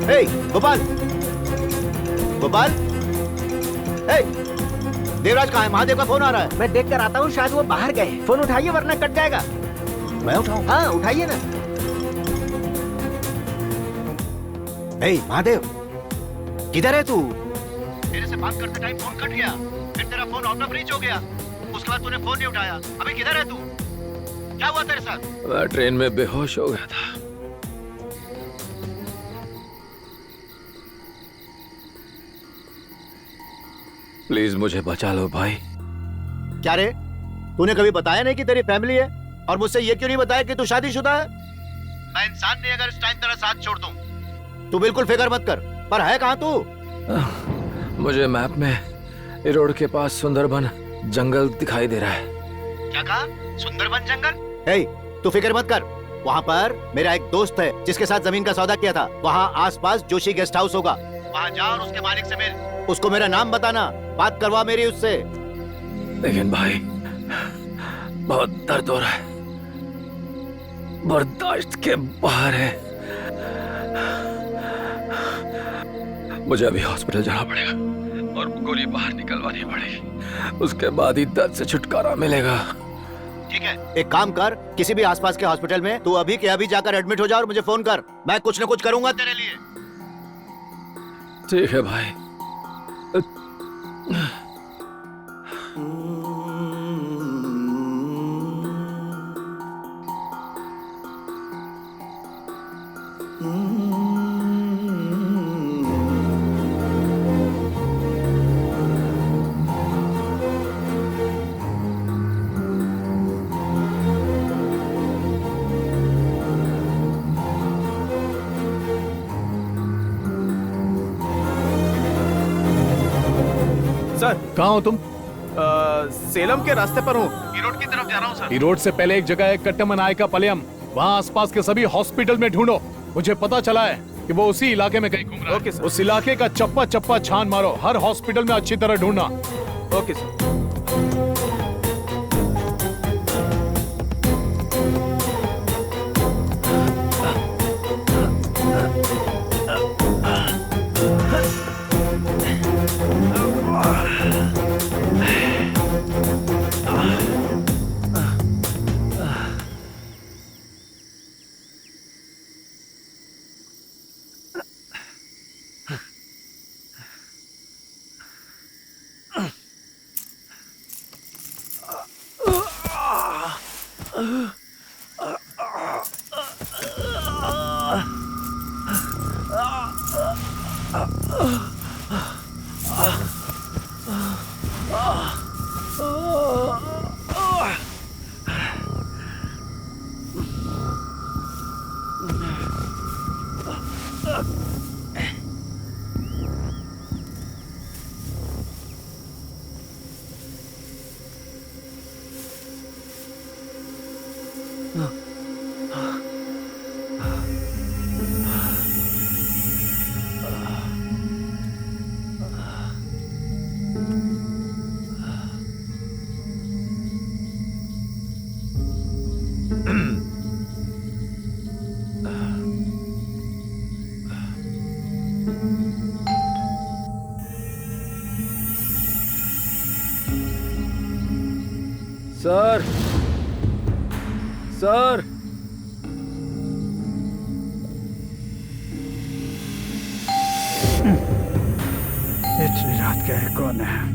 हे गोपाल, गोपाल, हे देवराज कहाँ है? महादेव का फोन आ रहा है। मैं देख कर आता हूँ, शायद वो बाहर गए। फोन उठाइए वरना कट जाएगा। मैं उठाऊं? हाँ उठाइए ना। हे महादेव, किधर है तू? तेरे से बात करते टाइम फोन कट गया, फिर तेरा फोन आउट ऑफ रीच हो गया, उसके बाद तूने फोन नहीं उठाया। अभी किधर है तू? क्या हुआ तेरे साथ? मैं ट्रेन में बेहोश हो गया था। प्लीज मुझे बचा लो भाई। क्या रे, तूने कभी बताया नहीं कि तेरी फैमिली है? और मुझसे ये क्यों नहीं बताया कि तू शादीशुदा है? मैं इंसान नहीं अगर इस टाइम तेरा साथ छोड़ दूं। तू बिल्कुल फिक्र मत कर। पर है कहाँ तू? मुझे मैप में रोड के पास सुंदरबन जंगल दिखाई दे रहा है। क्या कहा? सुंदरबन जंगल? हे, तू फिक्र मत कर। वहाँ पर मेरा एक दोस्त है जिसके साथ जमीन का सौदा किया था। वहाँ आसपास जोशी गेस्ट हाउस होगा, वहाँ जा और उसके मालिक से मिल। उसको मेरा नाम बताना, बात करवा मेरी उससे। लेकिन भाई बहुत दर्द हो रहा है, बर्दाश्त के बाहर है। मुझे अभी हॉस्पिटल जाना पड़ेगा और गोली बाहर निकलवानी पड़ेगी, उसके बाद ही दर्द से छुटकारा मिलेगा। ठीक है, एक काम कर, किसी भी आसपास के हॉस्पिटल में तू अभी के अभी जाकर एडमिट हो जा और मुझे फोन कर। मैं कुछ न कुछ करूंगा तेरे लिए। ठीक है भाई। सर कहाँ हो तुम? सेलम के रास्ते पर हूँ, ईरोड की तरफ जा रहा हूँ सर। ईरोड से पहले एक जगह है कट्टमनायका पालयम, वहाँ आसपास के सभी हॉस्पिटल में ढूंढो। मुझे पता चला है कि वो उसी इलाके में कहीं घूम रहा है। Okay sir. उस इलाके का चप्पा चप्पा छान मारो, हर हॉस्पिटल में अच्छी तरह ढूंढना। Okay sir. सर, सर, इतनी रात का है, कौन है?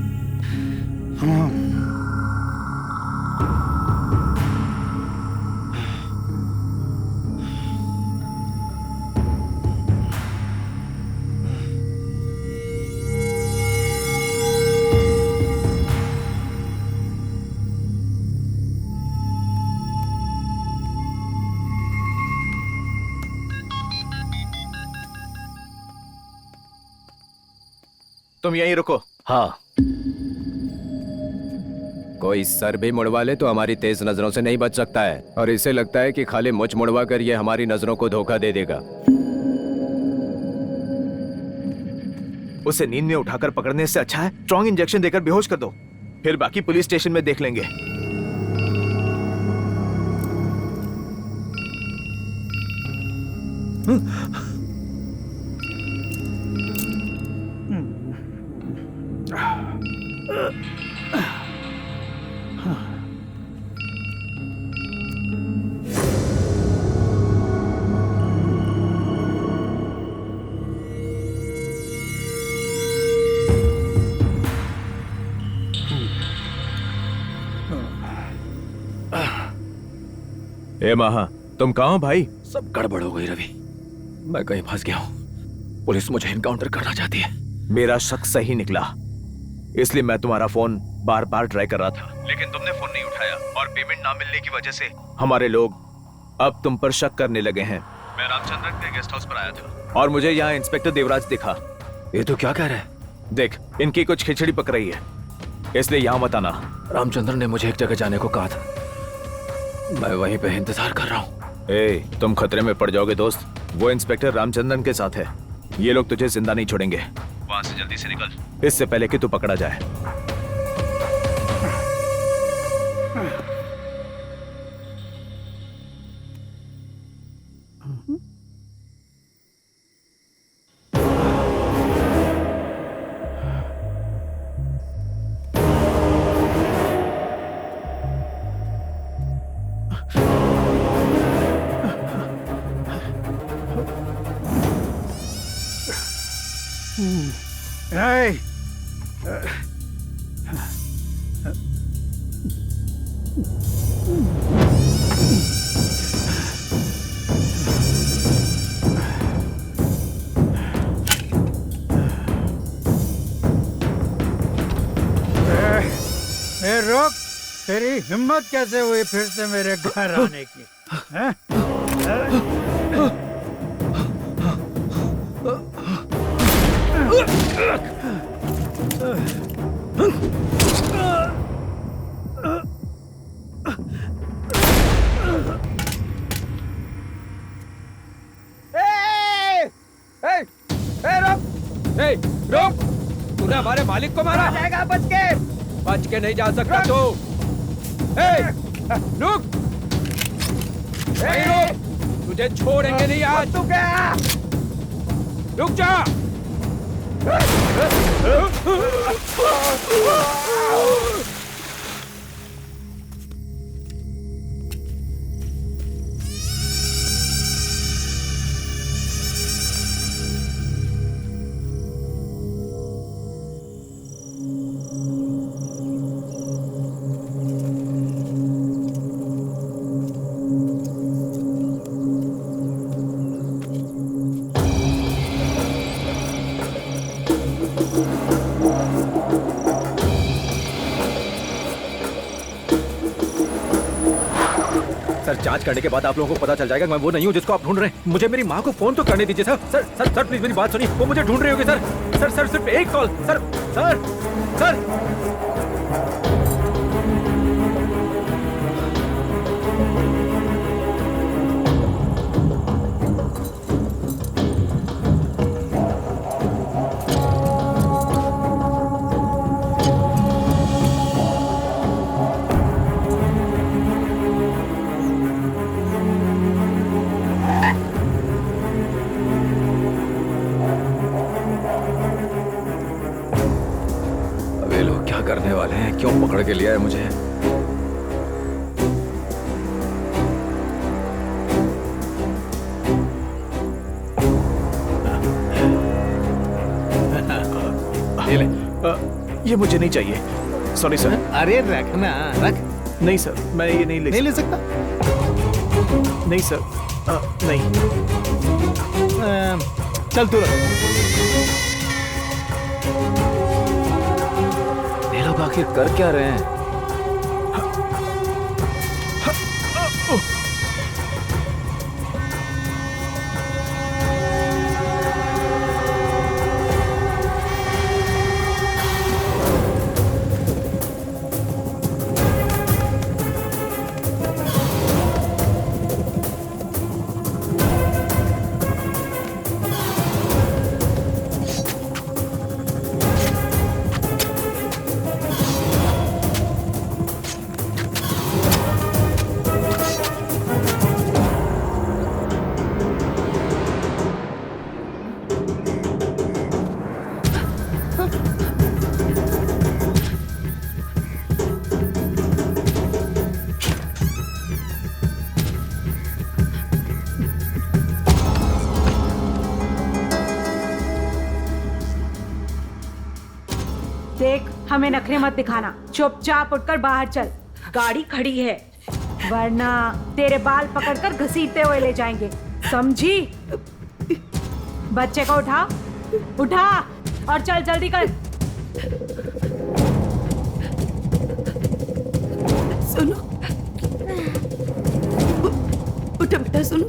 तुम यहीं रुको। हाँ। कोई सर भी मुड़वा ले तो हमारी तेज नजरों से नहीं बच सकता है, और इसे लगता है कि खाली मुझ मुड़वा कर ये हमारी नजरों को धोखा दे देगा। उसे नींद में उठाकर पकड़ने से अच्छा है स्ट्रॉन्ग इंजेक्शन देकर बेहोश कर दो, फिर बाकी पुलिस स्टेशन में देख लेंगे। हे महा, तुम कहाँ हो भाई? सब गड़बड़ हो गई रवि, मैं कहीं फंस गया हूँ। पुलिस मुझे इनकाउंटर करना चाहती है। मेरा शक सही निकला, इसलिए मैं तुम्हारा फोन बार बार ट्राई कर रहा था, लेकिन तुमने फोन नहीं उठाया और पेमेंट ना मिलने की वजह से हमारे लोग अब तुम पर शक करने लगे हैं। मैं रामचंद्रन के गेस्ट हाउस पर आया था और मुझे यहाँ इंस्पेक्टर देवराज दिखा। ये तो क्या कह रहा है? देख, इनकी कुछ खिचड़ी पक रही है, इसलिए यहाँ मत आना। रामचंद्र ने मुझे एक जगह जाने को कहा था, मैं वहीं पे इंतजार कर रहा हूँ। ए, तुम खतरे में पड़ जाओगे दोस्त। वो इंस्पेक्टर रामचंद्रन के साथ है, ये लोग तुझे जिंदा नहीं छोड़ेंगे। वहां से जल्दी से निकल, इससे पहले कि तू पकड़ा जाए। Hey! रुक, तेरी हिम्मत कैसे हुई फिर से मेरे घर आने की? हैं? रुक! तूने हमारे मालिक को मारा। जाएगा बच के नहीं जा सकता तू। रुक! रुक! तुझे छोड़ेंगे नहीं आज। तू क्या? रुक जा। सर, जांच करने के बाद आप लोगों को पता चल जाएगा मैं वो नहीं हूँ जिसको आप ढूंढ रहे हैं। मुझे मेरी माँ को फोन तो करने दीजिए sir. Sir sir sir please मेरी बात सुनिए, वो मुझे ढूंढ रही होगी सर। सर सर सिर्फ एक कॉल सर। सर सर करने वाले हैं, क्यों पकड़ के लिया है मुझे? ये ले। ये मुझे नहीं चाहिए, सॉरी सर। अरे रखना, रख। नहीं सर, मैं ये नहीं ले सकता। नहीं सर, नहीं। चल तू रख। ये लोग आखिर कर क्या रहे हैं? देख, हमें नखरे मत दिखाना, चुपचाप उठकर बाहर चल, गाड़ी खड़ी है। वरना तेरे बाल पकड़कर घसीटते हुए ले जाएंगे, समझी? बच्चे को उठा, उठा और चल जल्दी कर। सुनो, उठो बेटा, सुनो।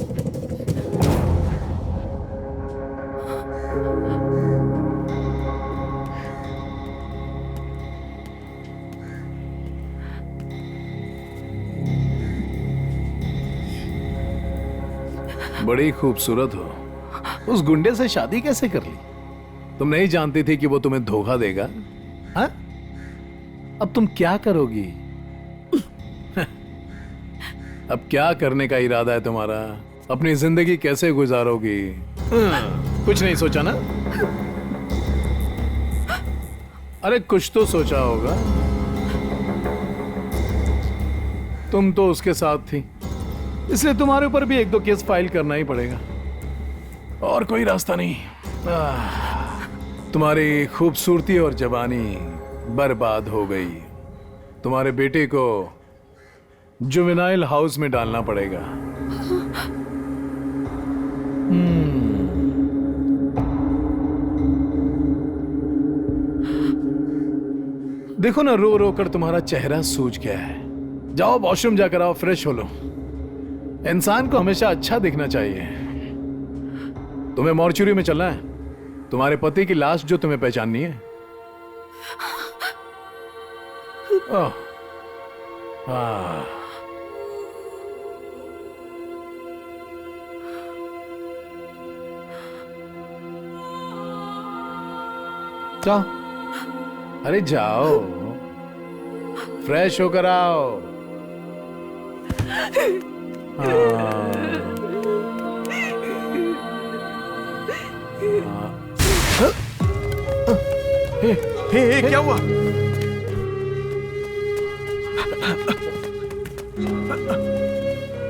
बड़ी खूबसूरत हो। उस गुंडे से शादी कैसे कर ली? तुम नहीं जानती थी कि वो तुम्हें धोखा देगा? हाँ? अब तुम क्या करोगी? अब क्या करने का इरादा है तुम्हारा? अपनी जिंदगी कैसे गुजारोगी? कुछ नहीं सोचा ना? अरे कुछ तो सोचा होगा। तुम तो उसके साथ थी, इसलिए तुम्हारे ऊपर भी एक दो केस फाइल करना ही पड़ेगा, और कोई रास्ता नहीं। तुम्हारी खूबसूरती और जवानी बर्बाद हो गई। तुम्हारे बेटे को जुवेनाइल हाउस में डालना पड़ेगा। देखो ना, रो रो कर तुम्हारा चेहरा सूज गया है। जाओ वॉशरूम जाकर आओ, फ्रेश हो लो। इंसान को हमेशा अच्छा दिखना चाहिए। तुम्हें मॉर्चुरी में चलना है, तुम्हारे पति की लाश जो तुम्हें पहचाननी है। ओह, जाओ, अरे जाओ, फ्रेश होकर आओ। हे, क्या हुआ?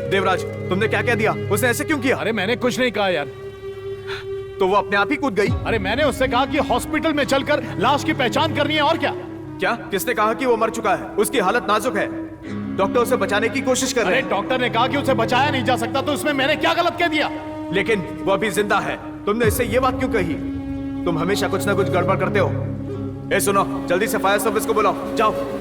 देवराज, तुमने क्या कह दिया? उसने ऐसे क्यों किया? अरे मैंने कुछ नहीं कहा यार। तो वो अपने आप ही कूद गई? अरे मैंने उससे कहा कि हॉस्पिटल में चलकर लाश की पहचान करनी है, और क्या? क्या? किसने कहा कि वो मर चुका है? उसकी हालत नाजुक है, डॉक्टर उसे बचाने की कोशिश कर रहे हैं। डॉक्टर ने कहा कि उसे बचाया नहीं जा सकता, तो इसमें मैंने क्या गलत कह दिया? लेकिन वो अभी जिंदा है। तुमने इससे ये बात क्यों कही? तुम हमेशा कुछ ना कुछ गड़बड़ करते हो। ए सुनो, जल्दी से फायर सर्विस को बुलाओ, जाओ।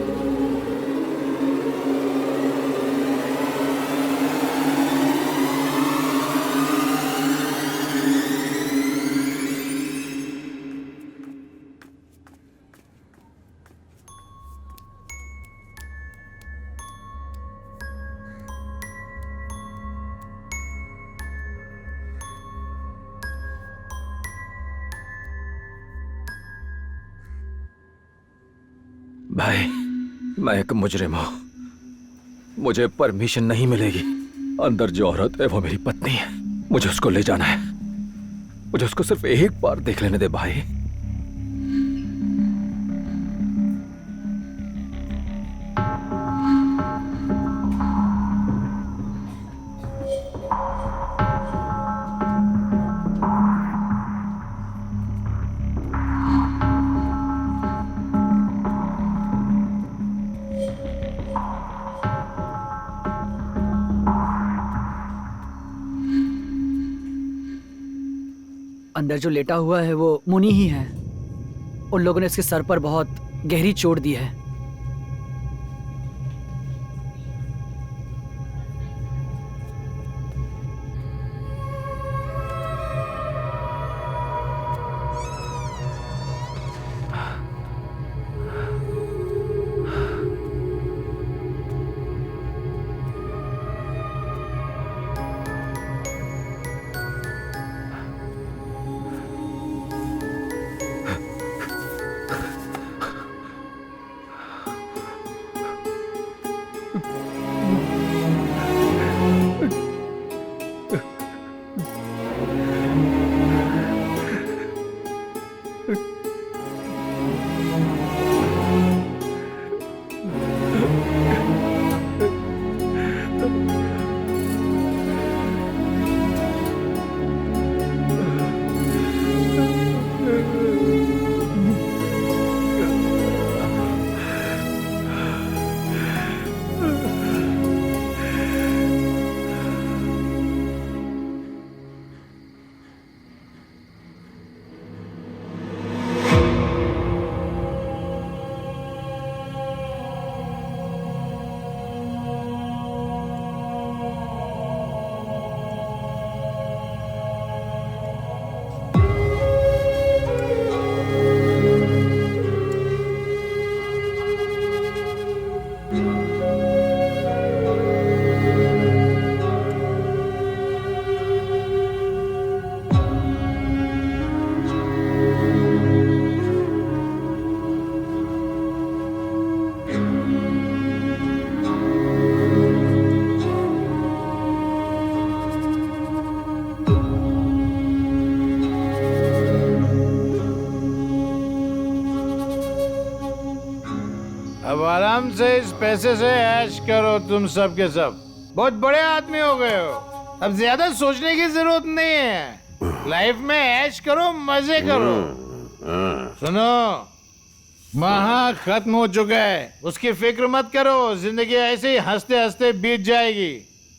भाई, मैं एक मुजरिम हूं, मुझे परमिशन नहीं मिलेगी। अंदर जो औरत है वो मेरी पत्नी है, मुझे उसको ले जाना है। मुझे उसको सिर्फ एक बार देख लेने दे भाई। अंदर जो लेटा हुआ है वो मुनि ही है। उन लोगों ने इसके सर पर बहुत गहरी चोट दी है। आराम से इस पैसे से ऐश करो तुम सब के सब। बहुत बड़े आदमी हो गए हो, अब ज्यादा सोचने की जरूरत नहीं है। लाइफ में ऐश करो, मजे करो। सुनो, महा खत्म हो चुका है, उसकी फिक्र मत करो। जिंदगी ऐसे ही हंसते हंसते बीत जाएगी।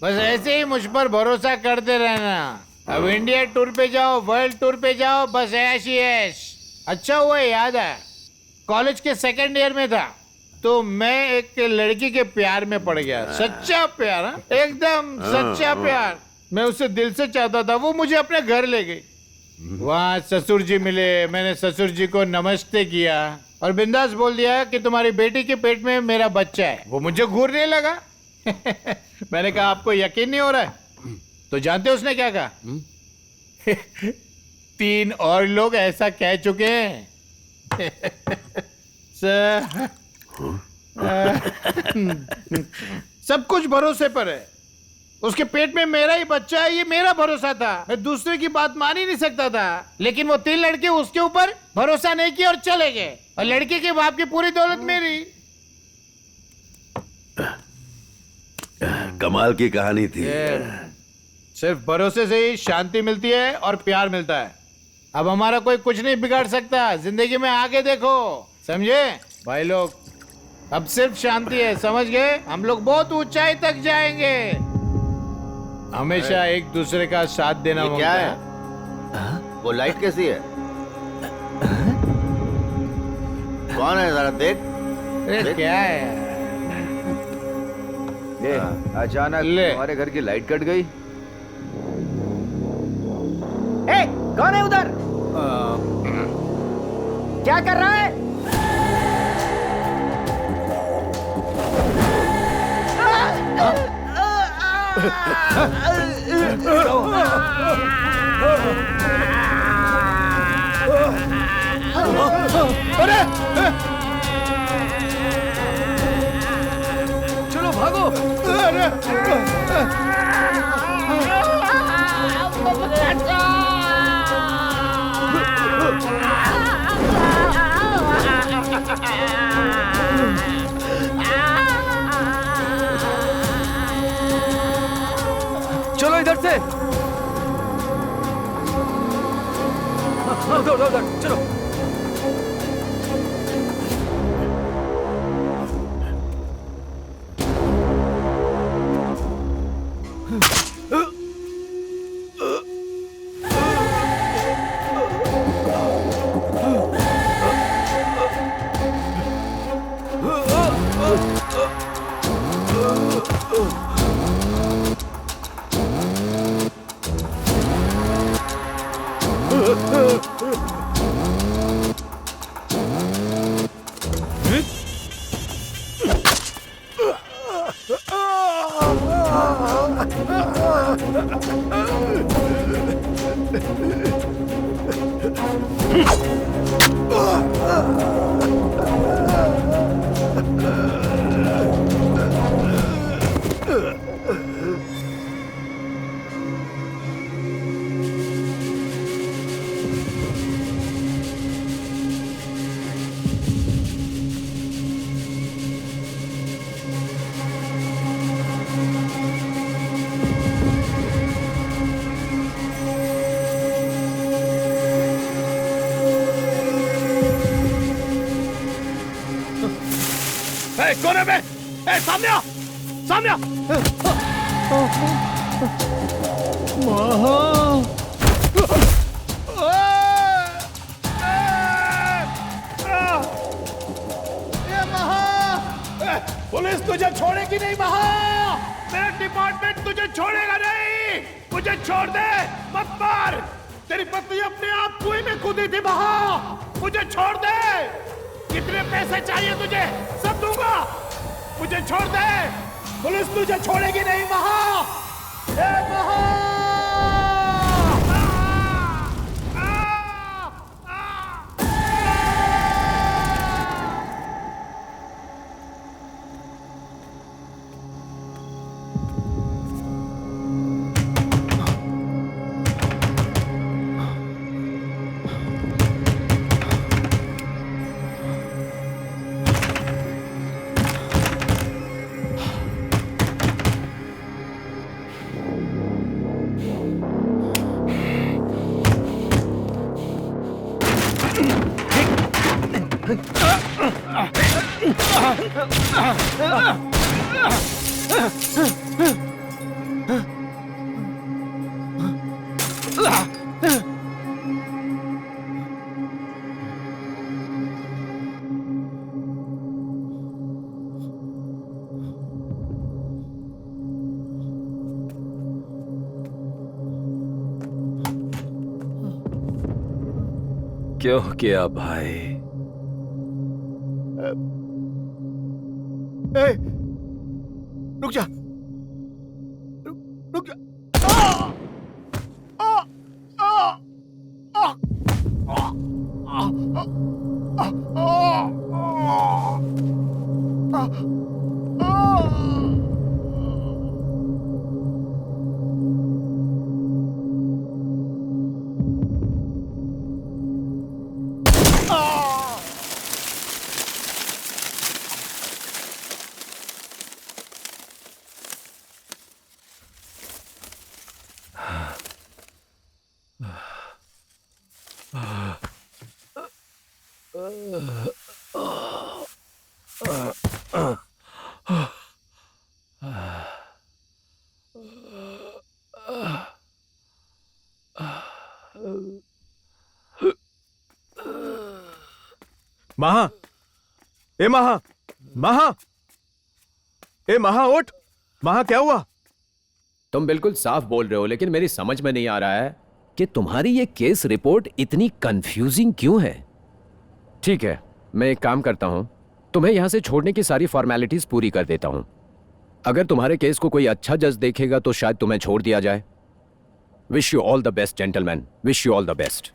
बस ऐसे ही मुझ पर भरोसा करते रहना। अब इंडिया टूर पे जाओ, वर्ल्ड टूर पे जाओ, बस ऐश ही ऐश। अच्छा हुआ याद है, कॉलेज के सेकंड ईयर में था तो मैं एक लड़की के प्यार में पड़ गया। सच्चा प्यार, हाँ? एकदम सच्चा प्यार। मैं उसे दिल से चाहता था, वो मुझे अपने घर ले गई। वहाँ ससुर जी मिले, मैंने ससुर जी को नमस्ते किया और बिंदास बोल दिया कि तुम्हारी बेटी के पेट में मेरा बच्चा है। वो मुझे घूरने लगा। मैंने कहा आपको यकीन नहीं हो रहा है? तो जानते उसने क्या कहा? 3 और लोग ऐसा कह चुके हैं। सब कुछ भरोसे पर है। उसके पेट में मेरा ही बच्चा है, ये मेरा भरोसा था। मैं दूसरे की बात मान ही नहीं सकता था। लेकिन वो 3 लड़के उसके ऊपर भरोसा नहीं किए और चले गए, और लड़के के बाप की पूरी दौलत मेरी। कमाल की कहानी थी। सिर्फ भरोसे से ही शांति मिलती है और प्यार मिलता है। अब हमारा कोई कुछ नहीं बिगाड़ सकता। जिंदगी में आगे देखो, समझे भाई लोग? अब सिर्फ शांति है, समझ गए? हम लोग बहुत ऊंचाई तक जाएंगे। हमेशा एक दूसरे का साथ देना। ये क्या है? वो लाइट कैसी है? कौन है, जरा देख। अरे क्या है? ये अचानक हमारे घर की लाइट कट गई। ए, कौन है उधर? क्या कर रहा है? चलो भागो। चलो इधर से। उधर उधर चलो। कौन है बे? सामने आ, सामने आ। पुलिस तुझे छोड़ेगी नहीं महा। मेरा डिपार्टमेंट तुझे छोड़ेगा नहीं। मुझे छोड़ दे, मत मार। तेरी पत्नी अपने आप कुएं में कूदी थी महा। मुझे छोड़ दे। कितने पैसे चाहिए तुझे? सब दूंगा। मुझे छोड़ दे। पुलिस तुझे छोड़ेगी नहीं महा। ए महा। क्यों किया भाई? रुक जा, रुक जा। महा, ए महा, महा, ए महा उठ। महा क्या हुआ? तुम बिल्कुल साफ बोल रहे हो, लेकिन मेरी समझ में नहीं आ रहा है कि तुम्हारी ये केस रिपोर्ट इतनी कंफ्यूजिंग क्यों है। ठीक है, मैं एक काम करता हूं, तुम्हें यहां से छोड़ने की सारी फॉर्मेलिटीज पूरी कर देता हूं। अगर तुम्हारे केस को कोई अच्छा जज देखेगा तो शायद तुम्हें छोड़ दिया जाए। Wish you all the best gentleman, wish you all the best.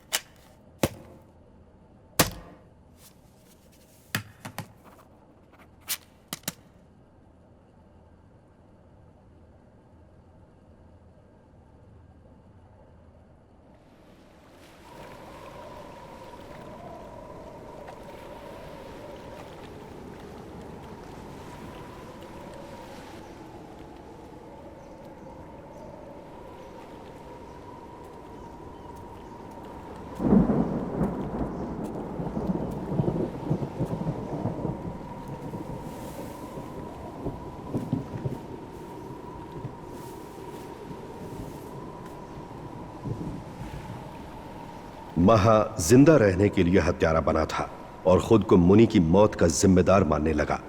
महा जिंदा रहने के लिए हत्यारा बना था और खुद को मुनि की मौत का जिम्मेदार मानने लगा।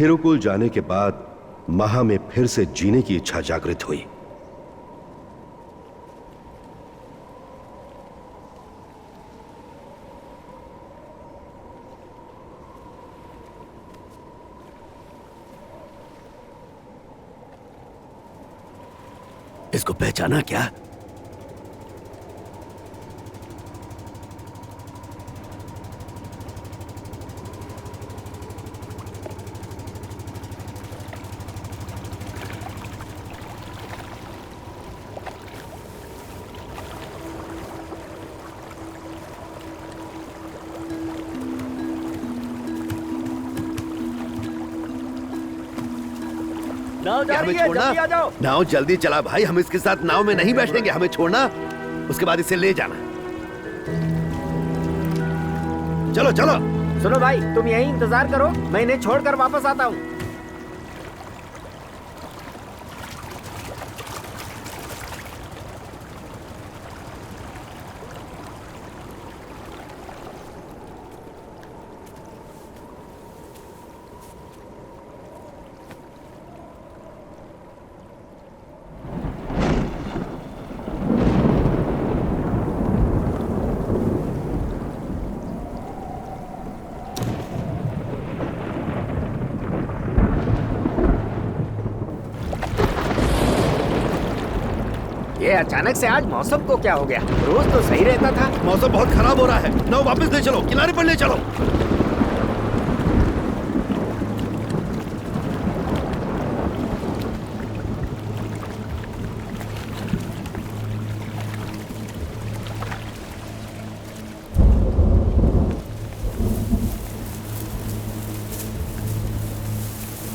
थिरुकुल जाने के बाद महा में फिर से जीने की इच्छा जागृत हुई। इसको पहचाना क्या? नाव जा रही है, जल्दी आ जाओ। नाव जल्दी चला भाई, हम इसके साथ नाव में नहीं बैठेंगे, हमें छोड़ना, उसके बाद इसे ले जाना। चलो चलो। सुनो भाई, तुम यहीं इंतजार करो, मैं इन्हें छोड़कर वापस आता हूँ। ये अचानक से आज मौसम को क्या हो गया? रोज तो सही रहता था। मौसम बहुत खराब हो रहा है, नाव वापस ले चलो, किनारे पर ले चलो।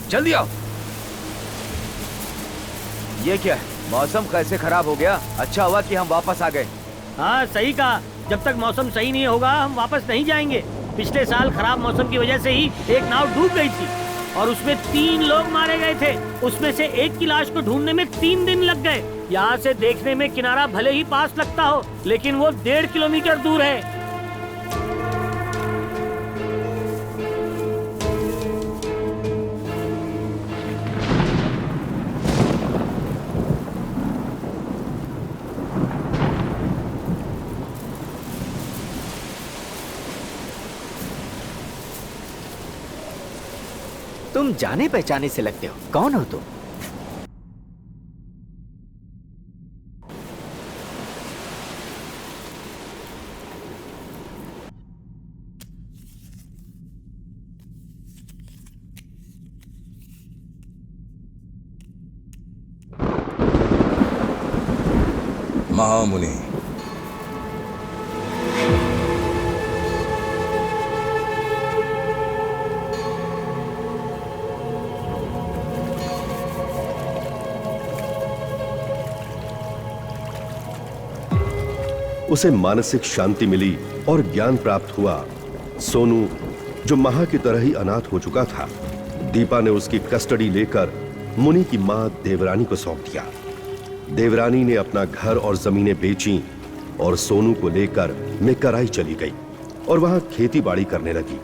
जल्दी आओ। ये क्या है? मौसम कैसे खराब हो गया? अच्छा हुआ कि हम वापस आ गए। हाँ सही कहा, जब तक मौसम सही नहीं होगा हम वापस नहीं जाएंगे। पिछले साल खराब मौसम की वजह से ही एक नाव डूब गई थी और उसमें 3 लोग मारे गए थे। उसमें से एक की लाश को ढूंढने में 3 दिन लग गए। यहाँ से देखने में किनारा भले ही पास लगता हो, लेकिन वो 1.5 किलोमीटर दूर है। तुम जाने पहचाने से लगते हो, कौन हो तुम? महामुनि, उसे मानसिक शांति मिली और ज्ञान प्राप्त हुआ। सोनू, जो महा की तरह ही अनाथ हो चुका था, दीपा ने उसकी कस्टडी लेकर मुनि की मां देवरानी को सौंप दिया। देवरानी ने अपना घर और जमीनें बेची और सोनू को लेकर मेकराई चली गई और वहां खेती बाड़ी करने लगी।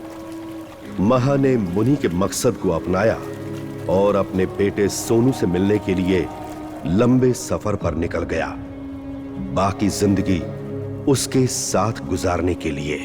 महा ने मुनि के मकसद को अपनाया और अपने बेटे सोनू से मिलने के लिए लंबे सफर पर निकल गया, बाकी जिंदगी उसके साथ गुजारने के लिए।